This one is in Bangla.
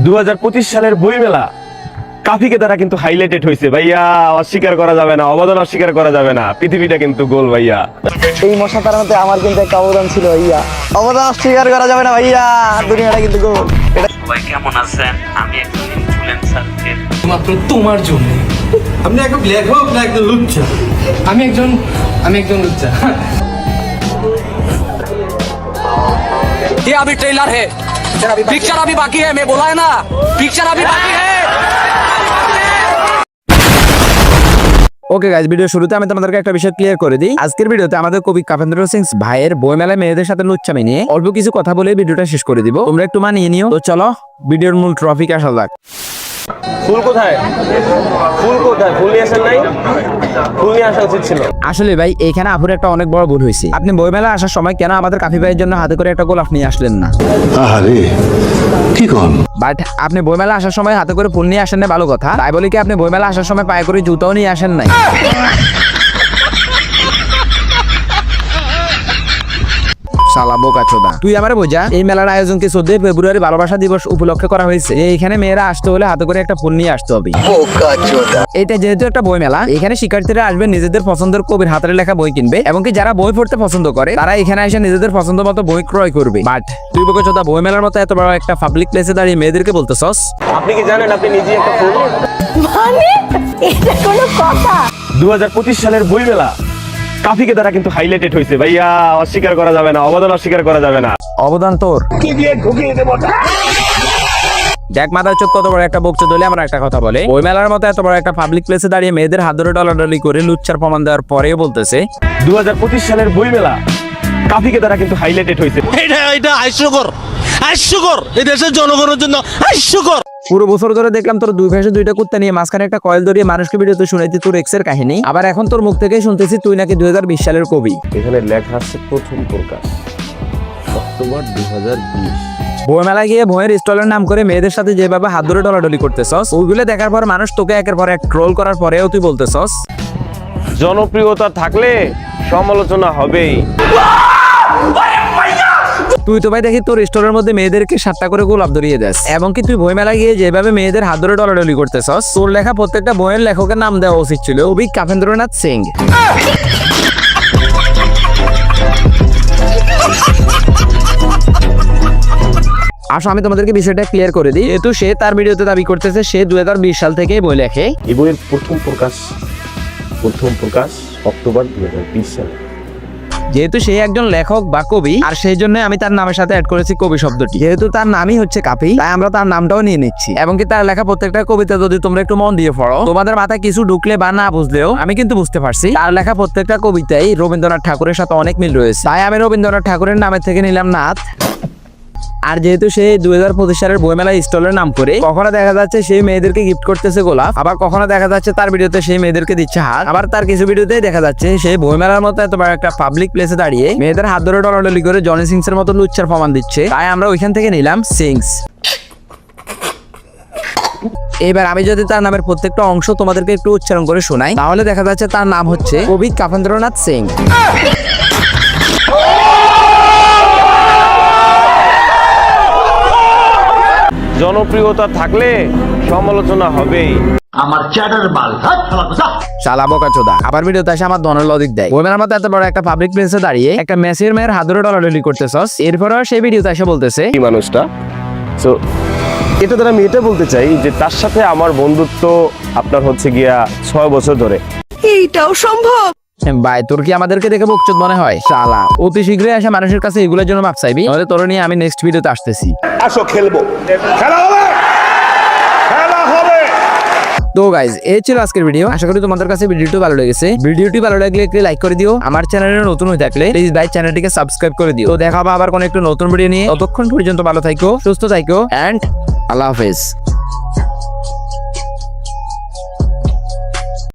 2025 সালের বইমেলা কাফিকে দ্বারা কিন্তু হাইলাইটেড হয়েছে ভাইয়া, অস্বীকার করা যাবে না, অবদান অস্বীকার করা যাবে না। পৃথিবীটা কিন্তু গোল ভাইয়া। এই মশা তাড়ানোতে আমার কিন্তু একটা অবদান ছিল ভাইয়া, অবদান অস্বীকার করা যাবে না ভাইয়া, দুনিয়াটা কিন্তু গোল। সবাই কেমন আছেন? আমি একজন ইনফ্লুয়েন্সার, মাত্র তোমার জন্য। আপনি একজন লেখক না একজন লুচ্চা? আমি একজন লুচ্চা। ये अभी ट्रेलर है, पिक्चर अभी बाकी है। मैं बोला है ना, पिक्चर अभी बाकी है। ওকে গাইস, ভিডিও শুরুতে আমি তোমাদেরকে একটা বিষয় ক্লিয়ার করে দিই। আজকের ভিডিওতে আমাদের কবি কাফেন্দ্র সিং ভাইয়ের বইমেলায় মেয়েদের সাথে লুচ্চামি নিয়ে অল্প কিছু কথা বলে ভিডিওটা শেষ করে দিব। তোমরা একটু মানিয়ে নিও। তো চলো ভিডিওর মূল টপিকে আসা যাক। ফুল কোথায়? ফুল কোথায়? ফুল নিয়ে আসেন নাই? ফুল নিয়ে আসা উচিত ছিল। আসলে ভাই এখানে আপুর একটা অনেক বড় ভুল হয়েছে। আপনি বইমেলা আসার সময় কেন আমাদের কাফি ভাইয়ের জন্য হাতে করে একটা গোলাপ নিয়ে আসলেন না? আরে কি কোন? বাট আপনি বইমেলা আসার সময় হাতে করে ফুল নিয়ে আসেন না, ভালো কথা। তাই বলি কি আপনি বইমেলা আসার সময় পায়ে করে জুতাও নিয়ে আসেন নাই? শালা বোকাচোদা। তুই আমারে বোঝা, এই মেলার আয়োজনকে 14 ফেব্রুয়ারি ভালোবাসা দিবস উপলক্ষে করা হয়েছে। এখানে মেয়েরা আসতে হলে হাতে করে একটা ফুল নিয়ে আসতে হবে। এটা যেহেতু একটা বই মেলা, এখানে শিক্ষার্থীরা আসবে নিজেদের পছন্দের কবির হাতের লেখা বই কিনবে, এবং কি যারা বই পড়তে পছন্দ করে তারা এখানে এসে নিজেদের পছন্দ মতো বই ক্রয় করবে। বাট তুই বোকাচোদা, বই মেলার মতো এত বড় একটা পাবলিক প্লেসে দাঁড়িয়ে মেয়েদেরকে বলতেছস? আপনি কি জানেন আপনি নিজে একটা ফুল? মানে এটা কোনো কথা? 2025 সালের বইমেলা কাফিকে দ্বারা কিন্তু হাইলাইটেড হয়েছে ভাইয়া, অস্বীকার করা যাবে না, অবদান অস্বীকার করা যাবে না। অবদান তোর দেখ মাথার চোখ কত বড় একটা বকচোদ হলে আমার একটা কথা বলে। বই মেলার মতো এত বড় একটা পাবলিক প্লেসে দাঁড়িয়ে মেয়েদের হাত ধরে ডলাডলি করে লুচ্চার প্রমাণ দেওয়ার পরেও বলতেছে 2025 সালের বইমেলা কাফিকে দ্বারা কিন্তু হাইলাইটেড হয়েছে। এটা হাস্যকর, এই দেশের জনগণের জন্য হাস্যকর। পুরো বছর ধরে দেখলাম তোর দুই ভাষে দুইটা কুত্তা নিয়ে মাঝখানে একটা কয়েল ধরিয়ে মানুষকে ভিডিওতে শুনাইতি তোর এক্সের কাহিনী। আবার এখন তোর মুখ থেকেই শুনতেছি তুই নাকি 2020 সালের কবি। এখানে লেখা আছে প্রথম প্রকাশ অক্টোবর 2020। বইমেলায় গিয়ে বইয়ের স্টলের নাম করে মেয়েদের সাথে যেভাবে হাত ধরে ডলাডলি করতেছস, ওইগুলো দেখার পর মানুষ তোকে একের পর এক ট্রোল করার পরেও তুই বলতেছস জনপ্রিয়তা থাকলে সমালোচনা হবেই। তুই তো ভাই দেখি তোর স্টোরের মধ্যে মেয়েদেরকে 7টা করে গোলাপ ধরিয়ে দেস, এবং কি তুই বইমেলায় গিয়ে যেভাবে মেয়েদের হাত ধরে ডলাডলি করতেছস, তোর লেখা প্রত্যেকটা বইয়ের লেখকের নাম দেওয়া উচিত ছিল কবি কাফেন্দ্রনাথ সিং। আসো আমি তোমাদেরকে বিষয়টা ক্লিয়ার করে দিই। যেহেতু সে তার ভিডিওতে দাবি করতেছে সে 2020 সাল থেকে বই লেখে। এই বইয়ের প্রথম প্রকাশ অক্টোবর 2020 সালে। যেহেতু সে একজন লেখক বা কবি, আর সেই জন্য আমি তার নামের সাথে অ্যাড করেছি কবি শব্দটি। যেহেতু তার নামই হচ্ছে কাফি, তাই আমরা তার নামটাও নিয়ে নিচ্ছি। এবং কি তার লেখা প্রত্যেকটা কবিতা যদি তোমরা একটু মন দিয়ে পড়ো, তোমাদের মাথায় কিছু ঢুকলে বা না বুঝলেও আমি কিন্তু বুঝতে পারছি তার লেখা প্রত্যেকটা কবিতাই রবীন্দ্রনাথ ঠাকুরের সাথে অনেক মিল রয়েছে। তাই আমি রবীন্দ্রনাথ ঠাকুরের নামের থেকে নিলাম নাথ। আর যেহেতু সে 2025 সালের বইমেলা স্টলের নাম করে, কখনো দেখা যাচ্ছে সেই মেয়েদেরকে গিফট করতেছে গোলাপ, আবার কখনো দেখা যাচ্ছে তার ভিডিওতে সেই মেয়েদেরকে দিচ্ছে হাত, আবার তার কিছু ভিডিওতে দেখা যাচ্ছে সেই বইমেলার মতো এত বড় একটা পাবলিক প্লেসে দাঁড়িয়ে মেয়েদের হাত ধরে ডলাডলি করে জনি সিংস এর মতো লুচ্চার প্রমাণ দিচ্ছে। তাই আমরা ওইখান থেকে নিলাম সিংস। এবার আমি যদি তার নামের প্রত্যেকটা অংশ তোমাদেরকে একটু উচ্চারণ করে শোনাই, তাহলে দেখা যাচ্ছে তার নাম হচ্ছে কবি কাফেন্দ্রনাথ সিং। জনপ্রিয়তা থাকলে সমালোচনা হবেই। আমার চ্যাটার বাল শালা বোকাচোদা। আবার ভিডিওতে আসে আমার ধনের লজিক দেয়। বইমেলার মতো এত বড় একটা পাবলিক প্লেসে দাঁড়িয়ে একটা মেসির মেয়ের হাত ধরে ডলাডলি করতেছস, এরপরেও সেই ভিডিওতে এসে বলতেছে এই মানুষটা। সো এটা দ্বারা আমি এটা বলতে চাই যে তার সাথে আমার বন্ধুত্ব আপনার হচ্ছে গিয়া 6 বছর ধরে। এইটাও সম্ভব? ভাই তোর কি আমাদেরকে দেখে বকচোদ মনে হয়? শালা অতি শীঘ্রই আসে মানুষের কাছে এগুলোর জন্য মাপ চাইবি, তাহলে তোর নিয়ে আমি নেক্সট ভিডিওতে আসতেছি। আসো খেলবো, খেলা হবে। তো গাইজ এই ছিল আজকের ভিডিও। আশা করি তোমাদের কাছে ভিডিওটি ভালো লেগেছে। ভিডিওটি ভালো লাগলে একটি লাইক করে দিও। আমার চ্যানেলে নতুন হয়ে থাকলে প্লিজ ভাই চ্যানেলটিকে সাবস্ক্রাইব করে দিও। তো দেখা হবে আবার কোন একটু নতুন ভিডিও নিয়ে। ততক্ষণ পর্যন্ত ভালো থাকো, সুস্থ থাকো, এন্ড আল্লাহ হাফেজ।